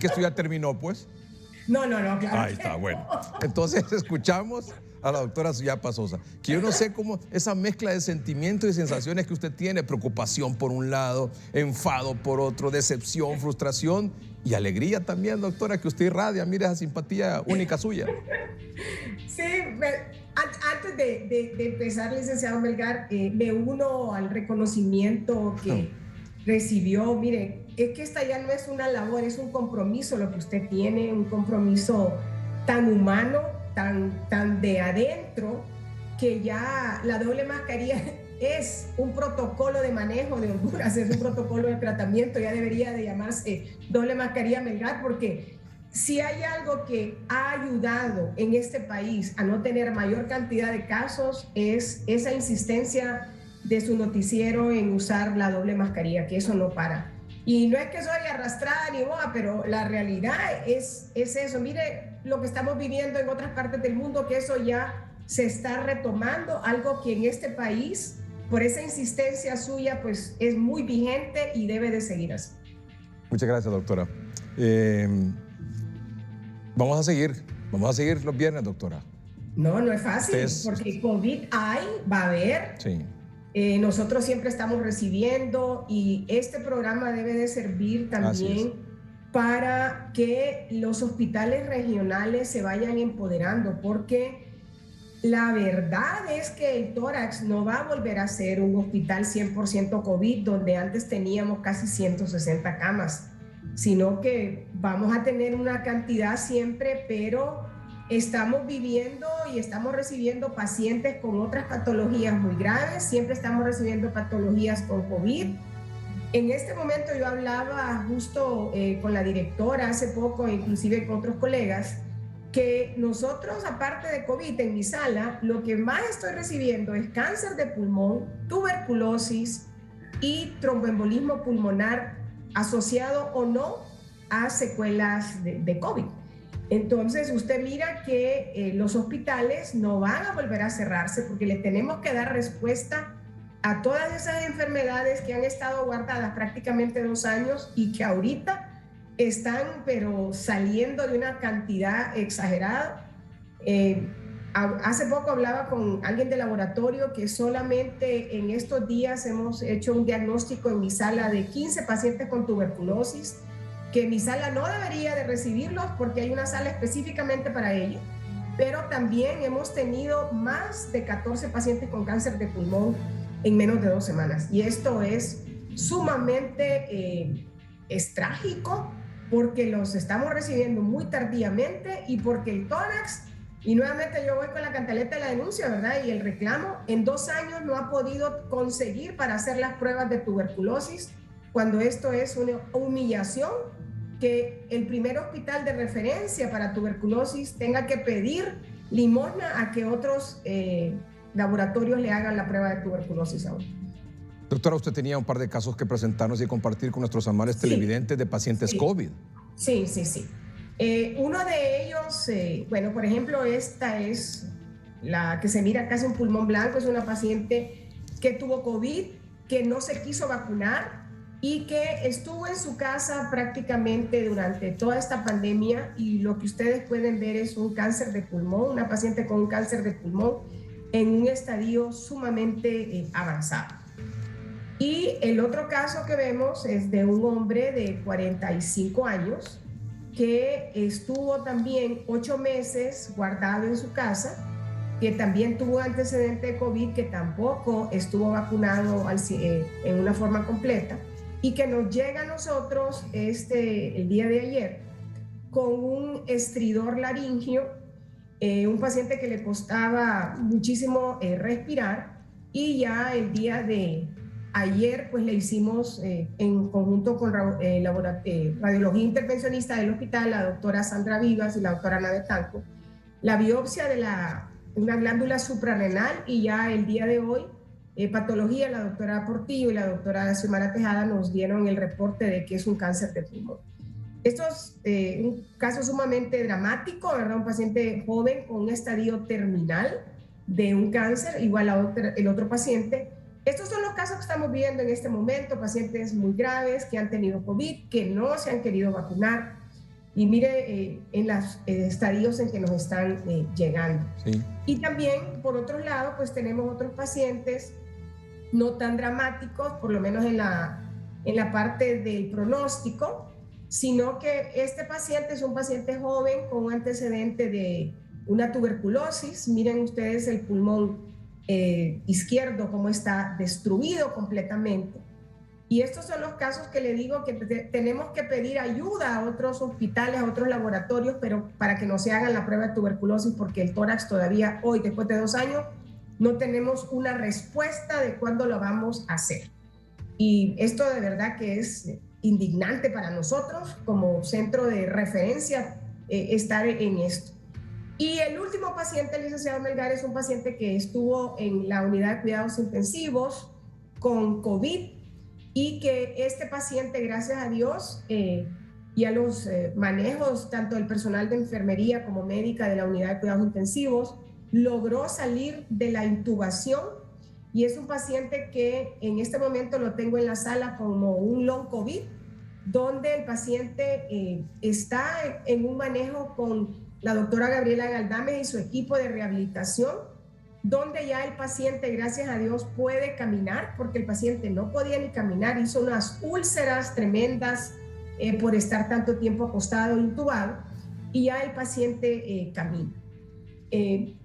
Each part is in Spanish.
que esto ya terminó, pues. No, claro. Ahí está, bueno. Entonces escuchamos a la doctora Suyapa Sosa, que yo no sé cómo esa mezcla de sentimientos y sensaciones que usted tiene, preocupación por un lado, enfado por otro, decepción, frustración y alegría también, doctora, que usted irradia, mire esa simpatía única suya. Sí, antes de empezar, licenciado Melgar, me uno al reconocimiento que recibió. Mire, es que esta ya no es una labor, es un compromiso lo que usted tiene, un compromiso tan humano, tan de adentro, que ya la doble mascarilla es un protocolo de manejo de Honduras, es un protocolo de tratamiento, ya debería de llamarse doble mascarilla Melgar, porque si hay algo que ha ayudado en este país a no tener mayor cantidad de casos, es esa insistencia de su noticiero en usar la doble mascarilla, que eso no para. Y no es que soy arrastrada ni boba, pero la realidad es eso. Mire lo que estamos viviendo en otras partes del mundo, que eso ya se está retomando, algo que en este país, por esa insistencia suya, pues es muy vigente y debe de seguir así. Muchas gracias, doctora. Vamos a seguir los viernes, doctora. No es fácil, porque COVID va a haber. Sí. Nosotros siempre estamos recibiendo, y este programa debe de servir también para que los hospitales regionales se vayan empoderando, porque la verdad es que el tórax no va a volver a ser un hospital 100% COVID, donde antes teníamos casi 160 camas, sino que vamos a tener una cantidad siempre, pero estamos viviendo y estamos recibiendo pacientes con otras patologías muy graves, siempre estamos recibiendo patologías con COVID. En este momento yo hablaba justo con la directora hace poco, inclusive con otros colegas, que nosotros, aparte de COVID en mi sala, lo que más estoy recibiendo es cáncer de pulmón, tuberculosis y tromboembolismo pulmonar asociado o no a secuelas de COVID. Entonces, usted mira que los hospitales no van a volver a cerrarse, porque le tenemos que dar respuesta a todas esas enfermedades que han estado guardadas prácticamente 2 años y que ahorita están, pero saliendo de una cantidad exagerada. Hace poco hablaba con alguien de laboratorio que solamente en estos días hemos hecho un diagnóstico en mi sala de 15 pacientes con tuberculosis, que mi sala no debería de recibirlos porque hay una sala específicamente para ello, pero también hemos tenido más de 14 pacientes con cáncer de pulmón en menos de 2 semanas. Y esto es sumamente es trágico, porque los estamos recibiendo muy tardíamente y porque el tórax, y nuevamente yo voy con la cantaleta de la denuncia, ¿verdad? Y el reclamo, en 2 años no ha podido conseguir para hacer las pruebas de tuberculosis, cuando esto es una humillación, que el primer hospital de referencia para tuberculosis tenga que pedir limosna a que otros laboratorios le hagan la prueba de tuberculosis ahora. Doctora, usted tenía un par de casos que presentarnos y compartir con nuestros amables televidentes de pacientes COVID. Sí. Uno de ellos, bueno, por ejemplo, esta es la que se mira casi un pulmón blanco, es una paciente que tuvo COVID, que no se quiso vacunar y que estuvo en su casa prácticamente durante toda esta pandemia, y lo que ustedes pueden ver es un cáncer de pulmón, una paciente con un cáncer de pulmón en un estadio sumamente avanzado. Y el otro caso que vemos es de un hombre de 45 años que estuvo también 8 meses guardado en su casa, que también tuvo antecedente de COVID, que tampoco estuvo vacunado en una forma completa, y que nos llega a nosotros el día de ayer con un estridor laringio, un paciente que le costaba muchísimo respirar, y ya el día de ayer pues le hicimos en conjunto con radiología intervencionista del hospital, la doctora Sandra Vivas y la doctora Ana Betanco, la biopsia de una glándula suprarrenal, y ya el día de hoy patología, la doctora Portillo y la doctora Xiomara Tejada nos dieron el reporte de que es un cáncer de pulmón. Esto es un caso sumamente dramático, ¿verdad? Un paciente joven con un estadio terminal de un cáncer, igual el otro paciente. Estos son los casos que estamos viendo en este momento, pacientes muy graves que han tenido COVID, que no se han querido vacunar. Y mire en los estadios en que nos están llegando. Sí. Y también, por otro lado, pues tenemos otros pacientes no tan dramáticos, por lo menos en la parte del pronóstico, sino que este paciente es un paciente joven con un antecedente de una tuberculosis. Miren ustedes el pulmón izquierdo cómo está destruido completamente. Y estos son los casos que le digo que tenemos que pedir ayuda a otros hospitales, a otros laboratorios, pero para que no se hagan la prueba de tuberculosis, porque el tórax todavía hoy, después de 2 años, no tenemos una respuesta de cuándo lo vamos a hacer. Y esto de verdad que es indignante para nosotros como centro de referencia estar en esto. Y el último paciente, el licenciado Melgar, es un paciente que estuvo en la unidad de cuidados intensivos con COVID, y que este paciente, gracias a Dios y a los manejos tanto del personal de enfermería como médica de la unidad de cuidados intensivos, logró salir de la intubación, y es un paciente que en este momento lo tengo en la sala como un long COVID, donde el paciente está en un manejo con la doctora Gabriela Galdames y su equipo de rehabilitación, donde ya el paciente, gracias a Dios, puede caminar, porque el paciente no podía ni caminar, hizo unas úlceras tremendas por estar tanto tiempo acostado e intubado, y ya el paciente camina.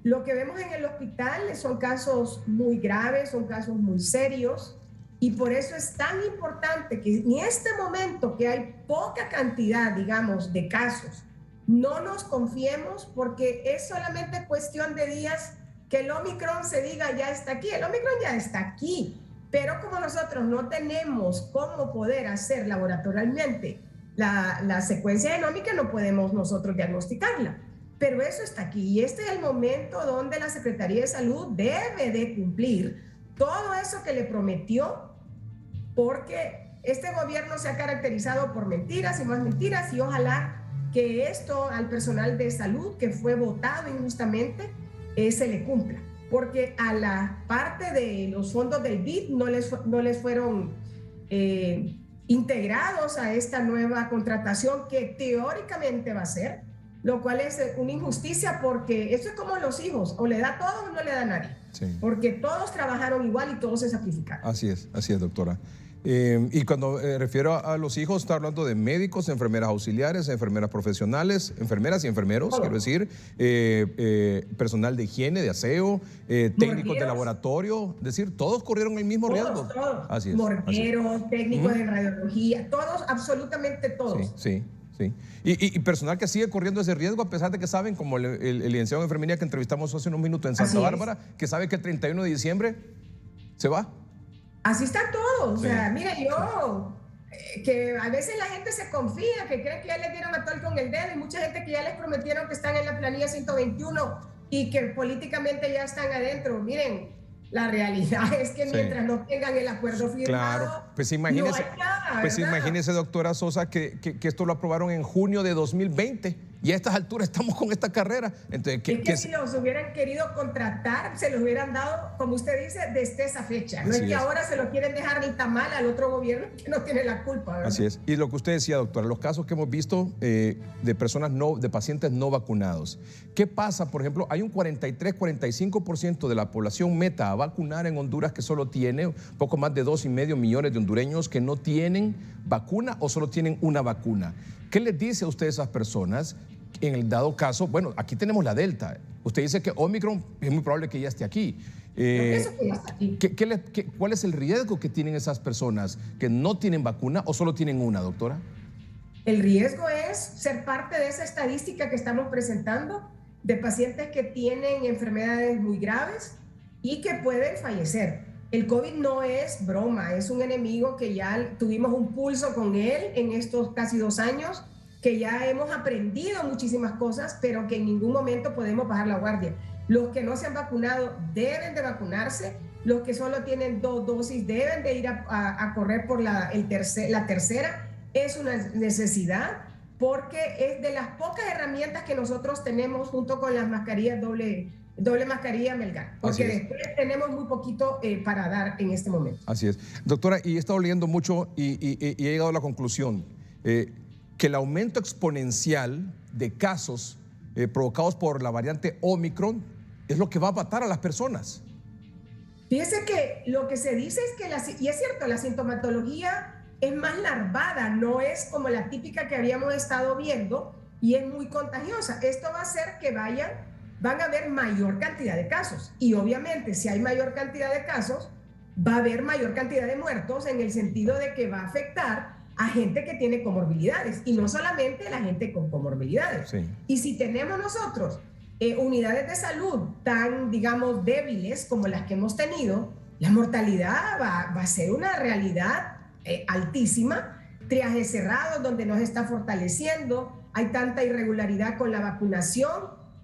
Lo que vemos en el hospital son casos muy graves, son casos muy serios, y por eso es tan importante que en este momento que hay poca cantidad, digamos, de casos, no nos confiemos, porque es solamente cuestión de días que el Omicron se diga ya está aquí. El Omicron ya está aquí, pero como nosotros no tenemos cómo poder hacer laboratorialmente la secuencia genómica, no podemos nosotros diagnosticarla, pero eso está aquí, y este es el momento donde la Secretaría de Salud debe de cumplir todo eso que le prometió, porque este gobierno se ha caracterizado por mentiras y más mentiras, y ojalá que esto al personal de salud que fue votado injustamente se le cumpla, porque a la parte de los fondos del BID no les fueron integrados a esta nueva contratación que teóricamente va a ser, lo cual es una injusticia, porque eso es como los hijos, o le da todo o no le da a nadie, sí, porque todos trabajaron igual y todos se sacrificaron. Así es, doctora. Y cuando refiero a los hijos, está hablando de médicos, enfermeras auxiliares, enfermeras profesionales, enfermeras y enfermeros, quiero decir, personal de higiene, de aseo, técnicos de laboratorio, es decir, todos corrieron el mismo riesgo. Todos. Así es. Morgueros, técnicos de radiología, todos, absolutamente todos. Sí. Y personal que sigue corriendo ese riesgo, a pesar de que saben, como el licenciado de enfermería que entrevistamos hace unos minutos en Santa Bárbara, que sabe que el 31 de diciembre se va. Así está todo. O sea, mire, que a veces la gente se confía, que cree que ya les dieron a tol con el dedo, y mucha gente que ya les prometieron que están en la planilla 121 y que políticamente ya están adentro. Miren, la realidad es que mientras no tengan el acuerdo firmado, claro, pues imagínese, no hay nada, pues imagínese, doctora Sosa, que esto lo aprobaron en junio de 2020 y a estas alturas estamos con esta carrera. Entonces, si los hubieran querido contratar, se los hubieran dado, como usted dice, desde esa fecha. No es que ahora se lo quieren dejar el tamal al otro gobierno que no tiene la culpa, ¿verdad? Así es. Y lo que usted decía, doctora, los casos que hemos visto de personas de pacientes no vacunados. ¿Qué pasa? Por ejemplo, hay un 43-45% de la población meta a vacunar en Honduras, que solo tiene poco más de 2,5 millones de hondureños que no tienen vacuna o solo tienen una vacuna. ¿Qué les dice a usted a esas personas en el dado caso? Bueno, aquí tenemos la Delta. Usted dice que Omicron es muy probable que ya esté aquí. ¿Cuál es el riesgo que tienen esas personas que no tienen vacuna o solo tienen una, doctora? El riesgo es ser parte de esa estadística que estamos presentando de pacientes que tienen enfermedades muy graves y que pueden fallecer. El COVID no es broma, es un enemigo que ya tuvimos un pulso con él en estos casi 2 años, que ya hemos aprendido muchísimas cosas, pero que en ningún momento podemos bajar la guardia. Los que no se han vacunado deben de vacunarse, los que solo tienen 2 dosis deben de ir a correr por la tercera. Es una necesidad, porque es de las pocas herramientas que nosotros tenemos junto con las mascarillas doble mascarilla Melgar, porque después tenemos muy poquito para dar en este momento. Así es. Doctora, y he estado leyendo mucho y he llegado a la conclusión. que el aumento exponencial de casos provocados por la variante Omicron es lo que va a matar a las personas. Fíjese que lo que se dice es que, y es cierto, la sintomatología es más larvada, no es como la típica que habíamos estado viendo y es muy contagiosa. Esto va a hacer que van a haber mayor cantidad de casos y obviamente si hay mayor cantidad de casos, va a haber mayor cantidad de muertos en el sentido de que va a afectar a gente que tiene comorbilidades y no solamente la gente con comorbilidades. Sí. Y si tenemos nosotros unidades de salud tan, digamos, débiles como las que hemos tenido, la mortalidad va a ser una realidad altísima, triajes cerrados donde no se está fortaleciendo, hay tanta irregularidad con la vacunación.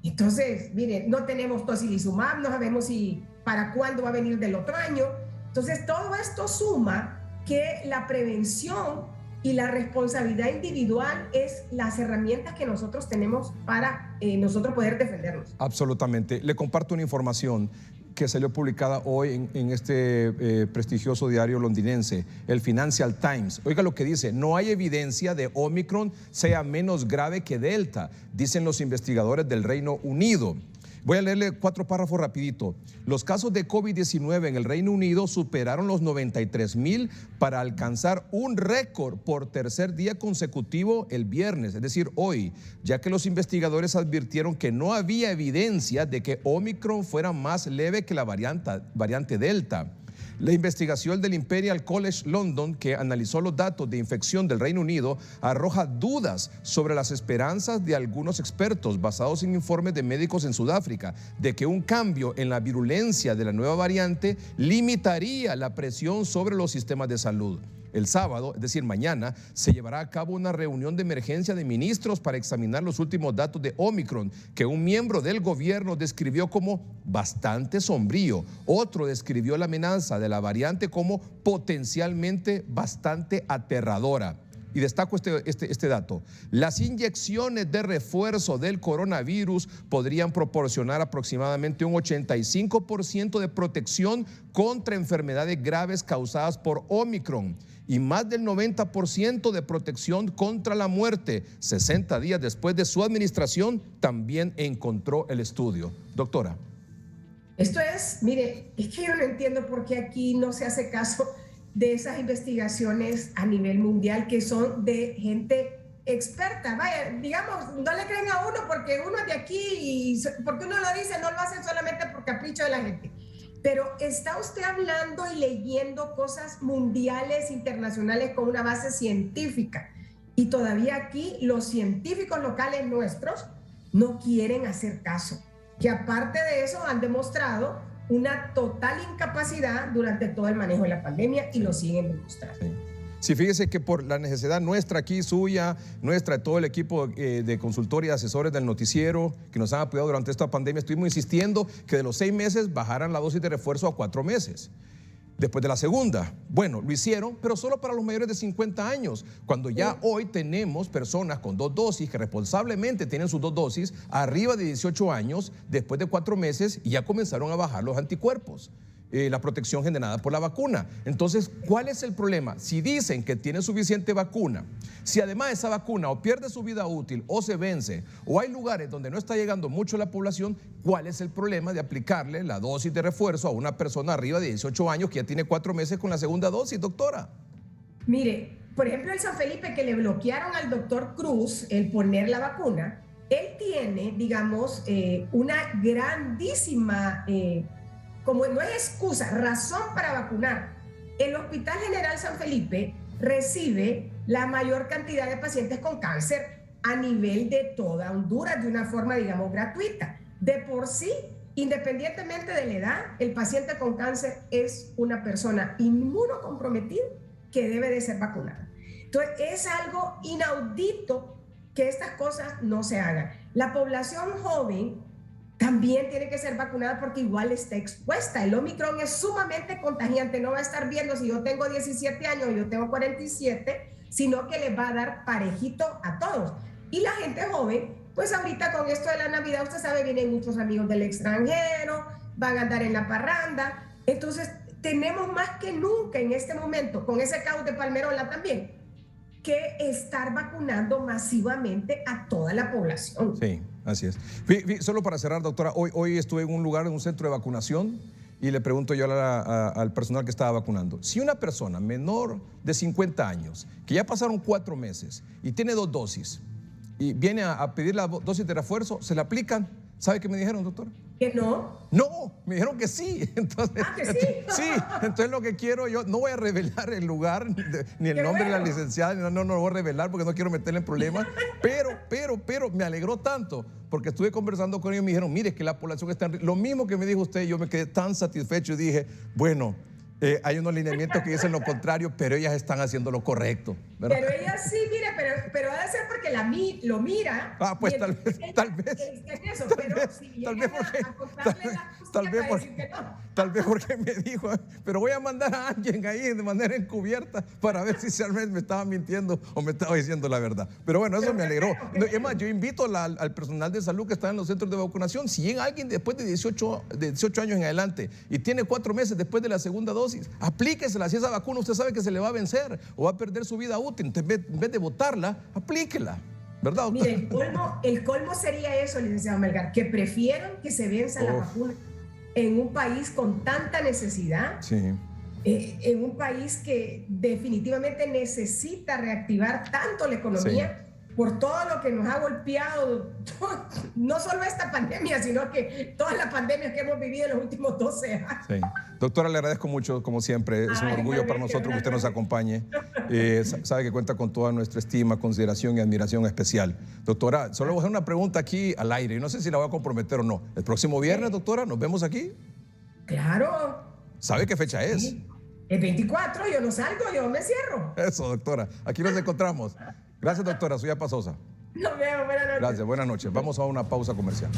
Entonces, miren, no tenemos tocilizumab, no sabemos si para cuándo va a venir del otro año. Entonces, todo esto suma que la prevención y la responsabilidad individual es las herramientas que nosotros tenemos para nosotros poder defendernos. Absolutamente. Le comparto una información que salió publicada hoy en este prestigioso diario londinense, el Financial Times. Oiga lo que dice: no hay evidencia de Omicron sea menos grave que Delta, dicen los investigadores del Reino Unido. Voy a leerle 4 párrafos rapidito. Los casos de COVID-19 en el Reino Unido superaron los 93,000 para alcanzar un récord por tercer día consecutivo el viernes, es decir, hoy, ya que los investigadores advirtieron que no había evidencia de que Omicron fuera más leve que la variante Delta. La investigación del Imperial College London, que analizó los datos de infección del Reino Unido, arroja dudas sobre las esperanzas de algunos expertos basados en informes de médicos en Sudáfrica de que un cambio en la virulencia de la nueva variante limitaría la presión sobre los sistemas de salud. El sábado, es decir, mañana, se llevará a cabo una reunión de emergencia de ministros para examinar los últimos datos de Omicron, que un miembro del gobierno describió como bastante sombrío. Otro describió la amenaza de la variante como potencialmente bastante aterradora. Y destaco este dato: las inyecciones de refuerzo del coronavirus podrían proporcionar aproximadamente un 85% de protección contra enfermedades graves causadas por Omicron y más del 90% de protección contra la muerte 60 días después de su administración, también encontró el estudio. Doctora. Esto es, mire, es que yo no entiendo por qué aquí no se hace caso de esas investigaciones a nivel mundial que son de gente experta. Vaya, digamos, no le creen a uno porque uno es de aquí y porque uno lo dice, no lo hacen solamente por capricho de la gente. Pero está usted hablando y leyendo cosas mundiales, internacionales con una base científica. Y todavía aquí los científicos locales nuestros no quieren hacer caso. Que aparte de eso han demostrado una total incapacidad durante todo el manejo de la pandemia y lo siguen demostrando. Sí. Sí, fíjese que por la necesidad nuestra aquí, suya, nuestra, de todo el equipo de consultoría y asesores del noticiero que nos han apoyado durante esta pandemia, estuvimos insistiendo que de los 6 meses bajaran la dosis de refuerzo a 4 meses. Después de la segunda, bueno, lo hicieron, pero solo para los mayores de 50 años, cuando ya hoy tenemos personas con 2 dosis que responsablemente tienen sus 2 dosis arriba de 18 años, después de 4 meses, y ya comenzaron a bajar los anticuerpos. La protección generada por la vacuna. Entonces, ¿cuál es el problema? Si dicen que tienen suficiente vacuna, si además esa vacuna o pierde su vida útil o se vence, o hay lugares donde no está llegando mucho la población, ¿cuál es el problema de aplicarle la dosis de refuerzo a una persona arriba de 18 años que ya tiene 4 meses con la segunda dosis, doctora? Mire, por ejemplo, el San Felipe, que le bloquearon al doctor Cruz el poner la vacuna, él tiene, digamos, una grandísima... como no hay excusa, razón para vacunar. El Hospital General San Felipe recibe la mayor cantidad de pacientes con cáncer a nivel de toda Honduras de una forma, digamos, gratuita. De por sí, independientemente de la edad, el paciente con cáncer es una persona inmunocomprometida que debe de ser vacunada. Entonces, es algo inaudito que estas cosas no se hagan. La población joven también tiene que ser vacunada porque igual está expuesta. El Omicron es sumamente contagiante, no va a estar viendo si yo tengo 17 años o yo tengo 47, sino que les va a dar parejito a todos. Y la gente joven, pues ahorita con esto de la Navidad, usted sabe, vienen muchos amigos del extranjero, van a andar en la parranda. Entonces, tenemos más que nunca en este momento, con ese caos de Palmerola también, que estar vacunando masivamente a toda la población. Sí, así es. Solo para cerrar, doctora, hoy estuve en un lugar, en un centro de vacunación, y le pregunto yo al personal que estaba vacunando, si una persona menor de 50 años, que ya pasaron 4 meses y tiene 2 dosis, y viene a pedir la dosis de refuerzo, ¿se la aplican? ¿Sabe qué me dijeron, doctor? ¿Que no? No, me dijeron que sí. Entonces, ¿que sí? Sí, entonces lo que quiero yo, no voy a revelar el lugar, ni el nombre de la licenciada, no lo voy a revelar porque no quiero meterle en problemas, pero me alegró tanto, porque estuve conversando con ellos y me dijeron, mire que la población está lo mismo que me dijo usted, yo me quedé tan satisfecho y dije, bueno, hay unos lineamientos que dicen lo contrario, pero ellas están haciendo lo correcto, ¿verdad? Pero ella sí, mire, pero ha de ser porque lo mira. Ah, pues tal vez. Tal vez porque me dijo, pero voy a mandar a alguien ahí de manera encubierta para ver si realmente me estaba mintiendo o me estaba diciendo la verdad. Pero bueno, eso me alegró. Es más, yo invito al personal de salud que está en los centros de vacunación, si llega alguien después de 18 años en adelante y tiene 4 meses después de la segunda dosis, aplíquesela. Si esa vacuna usted sabe que se le va a vencer o va a perder su vida útil, en vez de botarla, aplíquela. ¿Verdad, doctor? Mire, el colmo sería eso, licenciado Melgar, que prefieran que se venza la vacuna en un país con tanta necesidad, sí. En un país que definitivamente necesita reactivar tanto la economía, sí, por todo lo que nos ha golpeado, no solo esta pandemia, sino que todas las pandemias que hemos vivido en los últimos 12 años. Sí. Doctora, le agradezco mucho, como siempre. Es un orgullo para nosotros que usted nos acompañe. Sabe que cuenta con toda nuestra estima, consideración y admiración especial. Doctora, solo voy a hacer una pregunta aquí al aire. No sé si la voy a comprometer o no. El próximo viernes, doctora, ¿nos vemos aquí? Claro. ¿Sabe qué fecha es? Sí. El 24, yo no salgo, yo me cierro. Eso, doctora. Aquí nos encontramos. Gracias, doctora. Soy Pasosa. Nos vemos, buenas noches. Gracias, buenas noches. Vamos a una pausa comercial.